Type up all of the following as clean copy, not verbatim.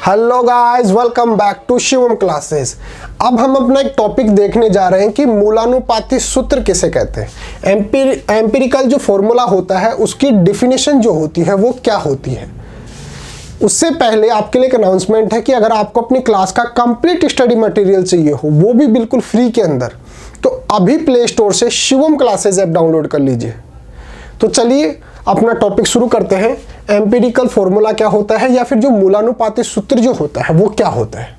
Hello guys, welcome back to Shivam classes. अब हम अपना एक टॉपिक देखने जा रहे हैं कि मूलानुपाती सूत्र किसे कहते हैं। एम्पिरिकल जो फॉर्मूला होता है उसकी डिफिनेशन जो होती है वो क्या होती है। उससे पहले आपके लिए एक अनाउंसमेंट है कि अगर आपको अपनी क्लास का कंप्लीट स्टडी मटेरियल चाहिए हो, वो भी बिल्कुल फ्री के अंदर, तो अभी प्ले स्टोर से शिवम क्लासेस ऐप डाउनलोड कर लीजिए। तो चलिए अपना टॉपिक शुरू करते हैं। एम्पिरिकल फॉर्मूला क्या होता है या फिर जो मूलानुपाती सूत्र जो होता है वो क्या होता है।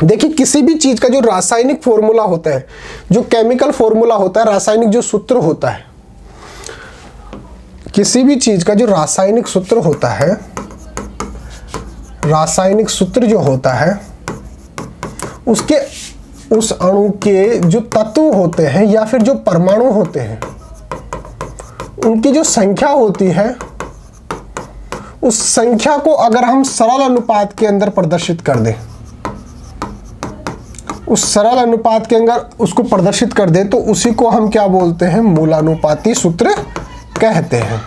देखिए, किसी भी चीज का जो रासायनिक फॉर्मूला होता है, जो केमिकल फॉर्मूला होता है, रासायनिक जो सूत्र होता है, किसी भी चीज का जो रासायनिक सूत्र होता है, रासायनिक सूत्र जो होता है उसके उस अणु के जो तत्व होते हैं या फिर जो परमाणु होते हैं उनकी जो संख्या होती है, उस संख्या को अगर हम सरल अनुपात के अंदर प्रदर्शित कर दें, उस सरल अनुपात के अंदर उसको प्रदर्शित कर दें, तो उसी को हम क्या बोलते हैं, मूलानुपाती सूत्र कहते हैं।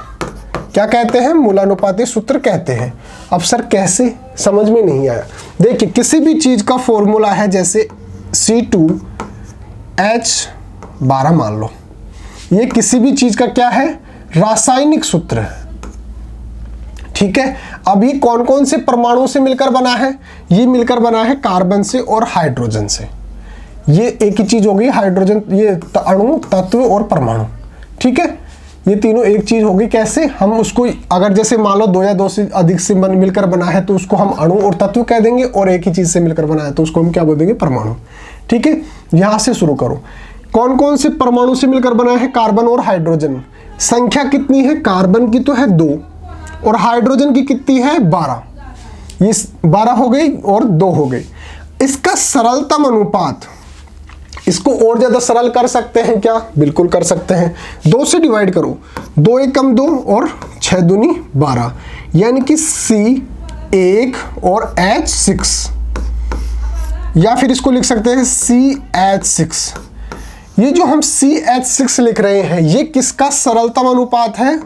क्या कहते हैं? मूलानुपाती सूत्र कहते हैं। अब सर कैसे, समझ में नहीं आया। देखिए, किसी भी चीज का फॉर्मूला है, जैसे C2H12 मान लो, ये किसी भी चीज का क्या है, रासायनिक सूत्र है। ठीक है। अभी कौन कौन से परमाणु से मिलकर बना है? ये मिलकर बना है कार्बन से और हाइड्रोजन से। ये एक ही चीज हो गई, हाइड्रोजन, ये अणु, तत्व और परमाणु। ठीक है, ये तीनों एक चीज होगी। कैसे? हम उसको अगर जैसे मान लो दो या दो से अधिक से मिलकर बना है तो उसको हम अणु और तत्व कह देंगे, और एक ही चीज से मिलकर बना है तो उसको हम क्या बोल देंगे, परमाणु। ठीक है, यहां से शुरू करो। कौन कौन से परमाणु से मिलकर बना है? कार्बन और हाइड्रोजन। संख्या कितनी है? कार्बन की तो है 2 और हाइड्रोजन की कितनी है? 12। ये 12 हो गई और 2 हो गई। इसका सरलतम अनुपात, इसको और ज्यादा सरल कर सकते हैं क्या? बिल्कुल कर सकते हैं। 2 से डिवाइड करो, 2 एकम 2 और 6 दूनी 12, यानी कि C1 और H6, या फिर इसको लिख सकते हैं CH6। ये जो हम CH6 लिख रहे हैं, ये किसका सरलतम अनुपात है?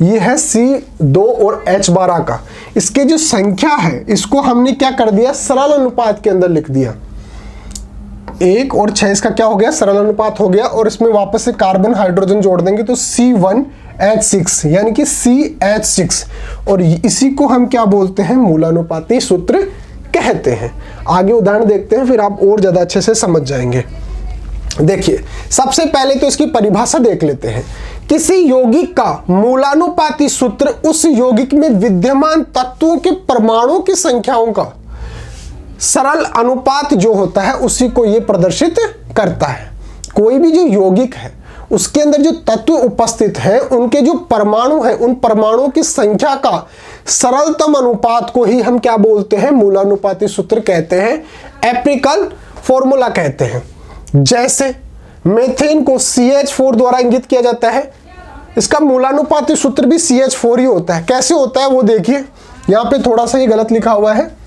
ये है C2 और H12 का। इसके जो संख्या है इसको हमने क्या कर दिया, सरल अनुपात के अंदर लिख दिया। 1 और 6 इसका क्या हो गया, सरल अनुपात हो गया, और इसमें वापस से कार्बन हाइड्रोजन जोड़ देंगे तो C1H6, यानी कि CH6, और इसी को हम क्या बोलते हैं, मूलानुपाती सूत्र कहते हैं। आगे उदाहरण देखते हैं, फिर आप और ज्यादा अच्छे से समझ जाएंगे। देखिए, सबसे पहले तो इसकी परिभाषा देख लेते हैं। किसी यौगिक का मूलानुपाती सूत्र उस यौगिक में विद्यमान तत्वों के परमाणुओं की संख्याओं का सरल अनुपात जो होता है उसी को यह प्रदर्शित करता है। कोई भी जो यौगिक है उसके अंदर जो तत्व उपस्थित है, उनके जो परमाणु है, उन परमाणुओं की संख्या का सरलतम अनुपात को ही हम क्या बोलते हैं, मूलानुपाती सूत्र कहते हैं, एम्पिरिकल फॉर्मूला कहते हैं। जैसे मेथेन को CH4 द्वारा इंगित किया जाता है, इसका मूलानुपाती सूत्र भी CH4 ही होता है। कैसे होता है वो देखिए, यहां पे थोड़ा सा ये गलत लिखा हुआ है।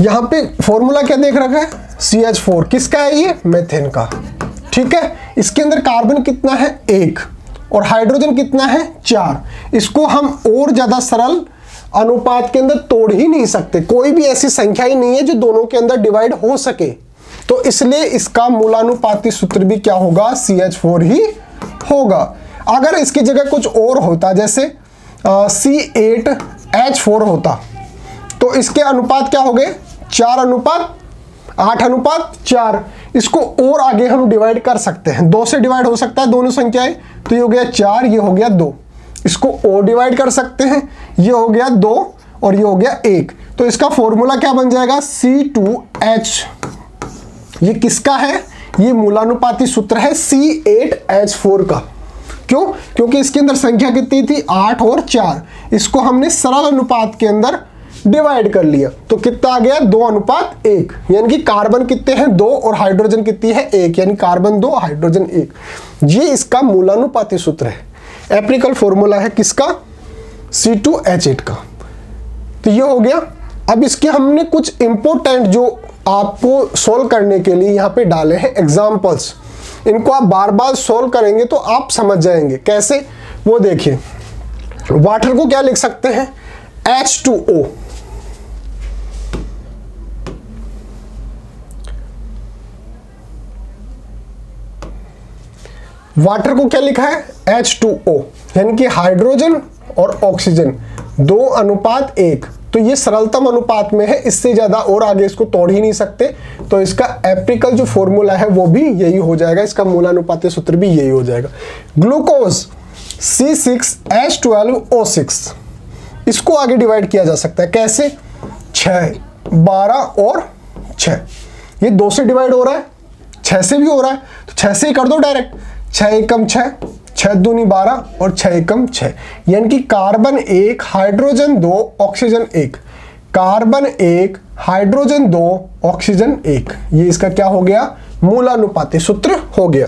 यहां पे फॉर्मूला क्या देख रखा है, CH4। किसका है ये? मेथेन का। ठीक है, इसके अंदर कार्बन कितना है? 1, और हाइड्रोजन कितना है? 4। इसको हम और ज्यादा सरल अनुपात के अंदर तोड़ ही नहीं सकते। कोई भी ऐसी संख्या ही नहीं है जो दोनों के अंदर डिवाइड हो सके, तो इसलिए इसका मूलानुपाती सूत्र भी क्या होगा, CH4 ही होगा। अगर इसकी जगह कुछ और होता, जैसे C8H4 होता, तो इसके अनुपात क्या हो गए, 4:8:4। इसको और आगे हम डिवाइड कर सकते हैं, 2 से डिवाइड हो सकता है दोनों संख्याएं, तो ये हो गया 4, ये हो गया 2। इसको और डिवाइड कर सकते हैं, ये हो गया 2 और ये हो गया 1। तो इसका फॉर्मूला क्या बन जाएगा, C2H। ये किसका है? ये मूलानुपाती सूत्र है C8H4 का। क्यों? क्योंकि इसके अंदर संख्या कितनी थी, 8 और 4। इसको हमने सरल अनुपात के अंदर डिवाइड कर लिया, तो कितना आ गया, 2:1, यानी कि कार्बन कितने हैं, 2, और हाइड्रोजन कितनी है, 1, यानी कार्बन 2 हाइड्रोजन 1। ये इसका मूलानुपाती सूत्र है। एम्पिरिकल फॉर्मूला है किसका, C2H8 का। तो ये हो गया। अब इसके हमने कुछ इंपॉर्टेंट जो आपको सोल्व करने के लिए यहाँ पे डाले हैं एग्जाम्पल्स। इनको आप बार बार सोल्व करेंगे तो आप समझ जाएंगे कैसे, वो देखिए। वाटर को क्या लिख सकते हैं, H2O। वाटर को क्या लिखा है, H2O, यानी कि हाइड्रोजन और ऑक्सीजन 2:1। तो ये सरलतम अनुपात में है, इससे ज्यादा और आगे इसको तोड़ ही नहीं सकते। तो इसका एम्पिरिकल जो फॉर्मूला है वो भी यही हो जाएगा, इसका मूलानुपाती सूत्र भी यही हो जाएगा। ग्लूकोज C6H12O6, इसको आगे डिवाइड किया जा सकता है, कैसे, 6, 12 और 6। ये 2 से डिवाइड हो रहा है, 6 से भी हो रहा है, तो 6 से ही कर दो डायरेक्ट। 6 एकम 6, 6 दूनी 12 और 6 एकम 6, यानी कि carbon 1, hydrogen 2, oxygen 1। Carbon 1, hydrogen 2, oxygen 1। ये इसका क्या हो गया, मूलानुपाती सूत्र हो गया।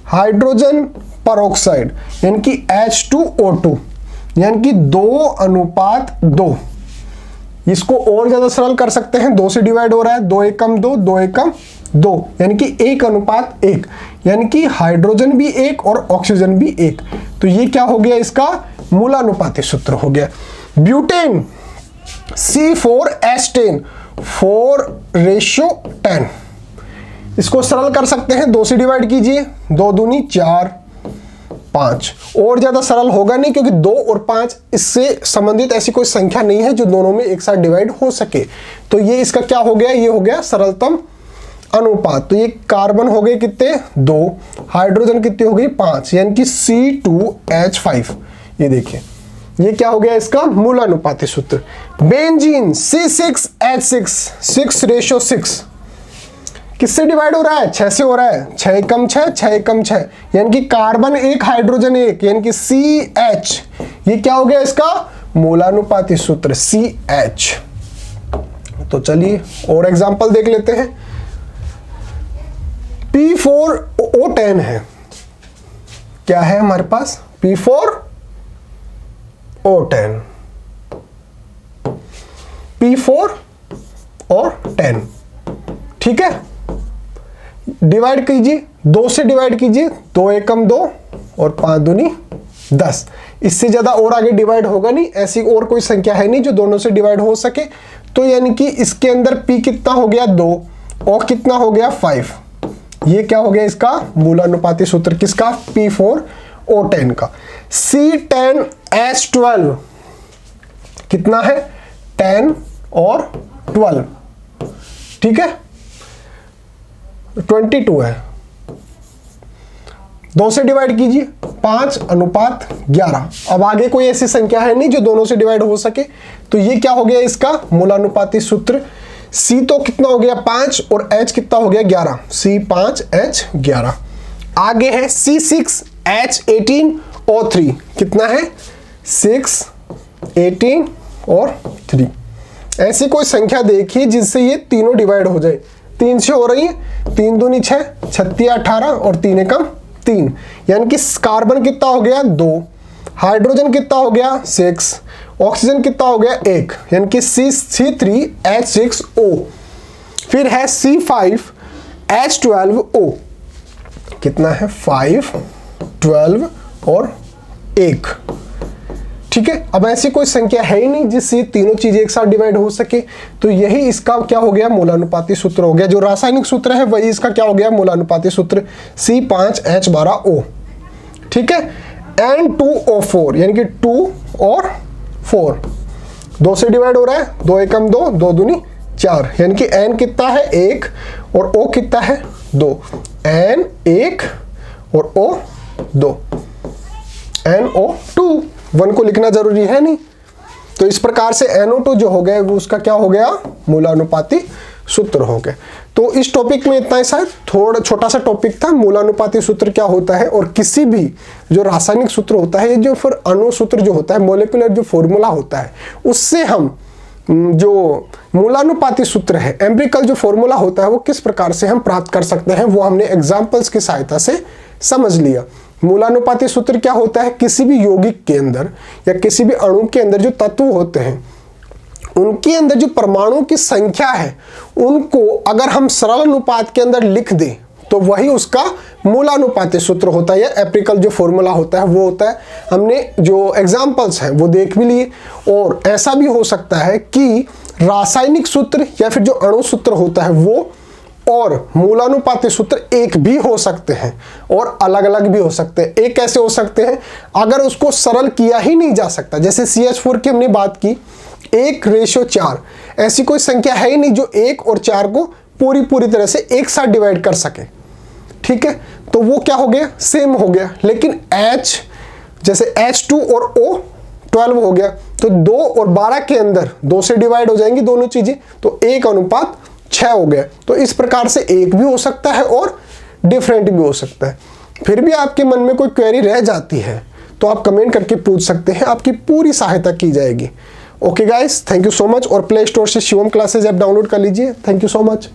हाइड्रोजन परऑक्साइड यानी कि H2O2, यानी कि 2:2। इसको और ज्यादा सरल कर सकते हैं, 2 से डिवाइड हो रहा है, 2 एकम 2, 2 एकम 2, यानी कि 1:1, यानी कि हाइड्रोजन भी 1 और ऑक्सीजन भी 1। तो ये क्या हो गया, इसका मूलानुपाती सूत्र हो गया। Butane C4H10, 4:10। इसको सरल कर सकते हैं, 2 से डिवाइड कीजिए, 2 दूनी 4, 5। और ज्यादा सरल होगा नहीं, क्योंकि 2 और 5 इससे संबंधित ऐसी कोई संख्या नहीं है जो दोनों में एक साथ डिवाइड हो सके। तो ये इसका क्या हो गया, ये हो गया सरलतम अनुपात। तो ये कार्बन हो गए कितने, 2, हाइड्रोजन कितनी हो गई, 5, यानी कि C2H5। ये देखिए, ये क्या हो गया, इसका मूलानुपाती सूत्र। बेंजीन C6H6, 6:6, किससे डिवाइड हो रहा है, 6 से हो रहा है, 6 एकम 6, 6 एकम 6, यानी कि कार्बन 1, हाइड्रोजन 1, यानी कि CH। ये क्या हो गया, इसका मूलानुपाती सूत्र CH। तो चलिए और एग्जांपल देख लेते हैं। P4O10 है, क्या है हमारे पास, P4O10, P4 और 10, ठीक है। डिवाइड कीजिए, 2 से डिवाइड कीजिए, 2 एकम 2 और 5 दूनी 10। इससे ज्यादा और आगे डिवाइड होगा नहीं, ऐसी और कोई संख्या है नहीं जो दोनों से डिवाइड हो सके। तो यानी कि इसके अंदर P कितना हो गया, 2, और कितना हो गया, 5। ये क्या हो गया, इसका मूलानुपाती सूत्र किसका, P4O10 का। C10H12 कितना है, 10 और 12, ठीक है, 22 है। 2 से डिवाइड कीजिए, 5:11। अब आगे कोई ऐसी संख्या है नहीं जो दोनों से डिवाइड हो सके। तो ये क्या हो गया, इसका मूलानुपाती सूत्र। C तो कितना हो गया, 5, और H कितना हो गया, 11। C5H11। आगे है C6H18O3, कितना है, 6, 18 और 3। ऐसी कोई संख्या देखिए जिससे ये तीनों डिवाइड हो जाए। 3 से हो रही है, 3 दूनी 6, 36 18 और 3 एकम 3, यानी कि कार्बन कितना हो गया, 2, हाइड्रोजन कितना हो गया, 6, ऑक्सीजन कितना हो गया, 1, यानी कि C3H6O। फिर है C5H12O, कितना है, 5, 12 और 1, ठीक है। अब ऐसी कोई संख्या है ही नहीं जिससे तीनों चीजें एक साथ डिवाइड हो सके। तो यही इसका क्या हो गया, मूलानुपाती सूत्र हो गया। जो रासायनिक सूत्र है वही इसका क्या हो गया, मूलानुपाती सूत्र C5H12O, ठीक है। N2O4, यानी कि 2 और 4, 2 से डिवाइड हो रहा है, 2 एकम 2, 2 दूनी 4, यानी कि N कितना है, 1, और O कितना है, 2। N 1 और O 2, NO2। 1 को लिखना जरूरी है नहीं। तो इस प्रकार से NO2 जो हो गया वो उसका क्या हो गया, मूलानुपाती सूत्र हो गया। तो इस टॉपिक में इतना ही, शायद थोड़ा छोटा सा टॉपिक था, मूलानुपाती सूत्र क्या होता है। और किसी भी जो रासायनिक सूत्र होता है, जो फिर अणु सूत्र जो होता है, मोलिकुलर जो फॉर्मूला होता है, उससे हम जो मूलानुपाती सूत्र है, एम्पिरिकल जो फॉर्मूला होता है, वो किस प्रकार से हम प्राप्त कर सकते हैं, वो हमने एग्जाम्पल्स की सहायता से समझ लिया। मूलानुपाती सूत्र क्या होता है, किसी भी यौगिक के अंदर या किसी भी अणु के अंदर जो तत्व होते हैं, उनके अंदर जो परमाणु की संख्या है, उनको अगर हम सरल अनुपात के अंदर लिख दें तो वही उसका मूलानुपाती सूत्र होता है या एप्रिकल जो फॉर्मूला होता है वो होता है। हमने जो एग्जाम्पल्स हैं वो देख भी लिए। और ऐसा भी हो सकता है कि रासायनिक सूत्र या फिर जो अणु सूत्र होता है वो और मूलानुपाती सूत्र एक भी हो सकते हैं और अलग अलग भी हो सकते हैं। एक कैसे हो सकते हैं, अगर उसको सरल किया ही नहीं जा सकता, जैसे CH4 की हमने बात की 1:4, ऐसी कोई संख्या है ही नहीं जो 1 और 4 को पूरी तरह से एक साथ डिवाइड कर सके, ठीक है, तो वो क्या हो गया, सेम हो गया। लेकिन H जैसे H2 और O 12 हो गया, तो 2 और 12 के अंदर 2 से डिवाइड हो जाएंगी दोनों चीजें, तो 1:6 हो गया। तो इस प्रकार से एक भी हो सकता है और डिफरेंट भी हो सकता है। फिर भी आपके मन में कोई क्वेरी रह जाती है तो आप कमेंट करके पूछ सकते हैं, आपकी पूरी सहायता की जाएगी। Okay guys, thank you so much. और प्ले स्टोर से शिवम क्लासेज ऐप डाउनलोड कर लीजिए। Thank you so much.